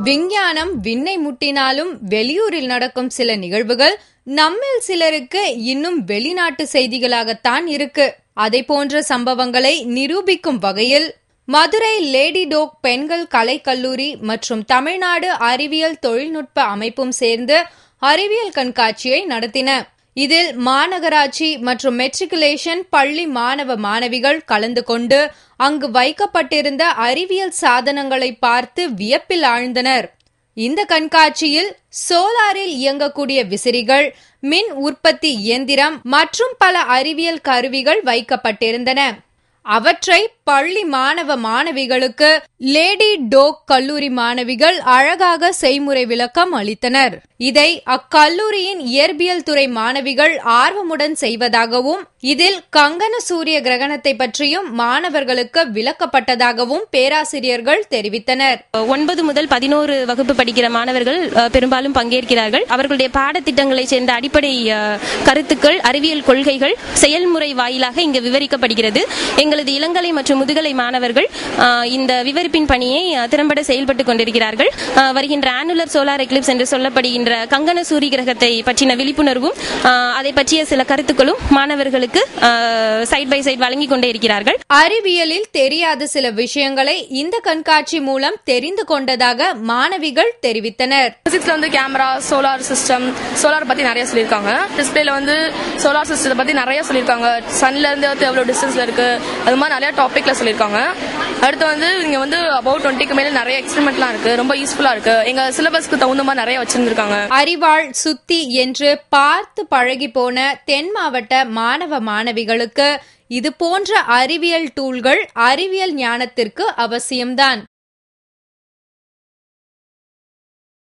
விஞ்ஞானம் விண்ணை முட்டினாலும் வெளியூரில் நடக்கும் சில நிகழ்வுகள் நம்மில் சிலருக்கு இன்னும் வெளிநாட்டு செய்திகளாகத்தான் இருக்கு. அதை போன்ற சம்பவங்களை நிரூபிக்கும் வகையில் மதுரை லேடி டோக் பெண்கள் கலைக்கல்லூரி மற்றும் தமிழ்நாடு அறிவியல் தொழில்நுட்ப அமைப்பும் சேர்ந்து அறிவியல் கண்காட்சியை நடத்தின. இதில் மாநகராட்சி மற்றும் மெட்ரிகுலேஷன் பள்ளி மாணவ மாணவிகள் கலந்து கொண்டு அங்கு வைக்கப்பட்டிருந்த அறிவியல் சாதனங்களை பார்த்து வியப்பில் ஆழ்ந்தனர். இந்த கண்காட்சியில் சோலாரில் இயங்கக்கூடிய விசிறிகள், மின் உற்பத்தி இயந்திரம் மற்றும் பல அறிவியல் கருவிகள் வைக்கப்பட்டிருந்தன. அவற்றை பள்ளி மாணவ மாணவிகளுக்கு லேடி டோக் கல்லூரி மாணவிகள் அழகாக செய்முறை விளக்கம் அளித்தனர். இதை அக்கல்லூரியின் இயற்பியல் துறை மாணவிகள் ஆர்வமுடன் செய்வதாகவும் இதில் கங்கன சூரிய கிரகணத்தை பற்றியும் மாணவர்களுக்கு விளக்கப்பட்டதாகவும் பேராசிரியர்கள் தெரிவித்தனர். 9 முதல் 11 வகுப்பு படிக்கிற மாணவர்கள் பெரும்பாலும் பங்கேற்கிறார்கள். அவர்களுடைய பாடத்திட்டங்களை சேர்ந்த அடிப்படை கருத்துக்கள், அறிவியல் கொள்கைகள் செயல்முறை வாயிலாக இங்கு விவரிக்கப்படுகிறது. எங்களது இளங்கலை மற்றும் முதுகலை மாணவர்கள் இந்த விவரிப்பின் பணியை திறம்பட செயல்பட்டுக் கொண்டிருக்கிறார்கள். வருகின்ற ஆனுலர் சோலார் எக்லிப்ஸ் என்று சொல்லப்படுகின்ற கங்கன சூரிய கிரகத்தை பற்றின விழிப்புணர்வும் அதை பற்றிய சில கருத்துக்களும் மாணவர்களுக்கு சைட் பை சைட் வழங்கிக் கொண்டே இருக்கிறார்கள். அறிவியலில் தெரியாத சில விஷயங்களை இந்த கண்காட்சி மூலம் தெரிந்து கொண்டதாக மாணவிகள் தெரிவித்தனர். பிசிக்ஸ்ல வந்து கேமரா, சோலார் சிஸ்டம், சோலார் பத்தி நிறைய சொல்லியிருக்காங்க. டிஸ்பிளேல வந்து சோலார் சிஸ்டத்தை பத்தி நிறைய சொல்லியிருக்காங்க. சன்ல இருந்து எவ்வளவு டிஸ்டன்ஸ்ல இருக்கு, அது மாதிரி நிறைய டாபிக்ல சொல்லியிருக்காங்க. அடுத்து வந்து இங்க வந்து அபவுட் 20க்கு மேல நிறைய எக்ஸ்பெரிமெண்ட்லாம் இருக்கு. ரொம்ப யூஸ்ஃபுல்லா இருக்கு. எங்க சிலபஸ்க்கு தகுந்த மாதிரி நிறைய வச்சிருந்திருக்காங்க. அறிவாள் சுத்தி என்று பார்த்து பழகி போன தென் மாவட்ட மாணவ மாணவிகளுக்கு இது போன்ற அறிவியல் டூல்கள் அறிவியல் ஞானத்திற்கு அவசியம்தான்.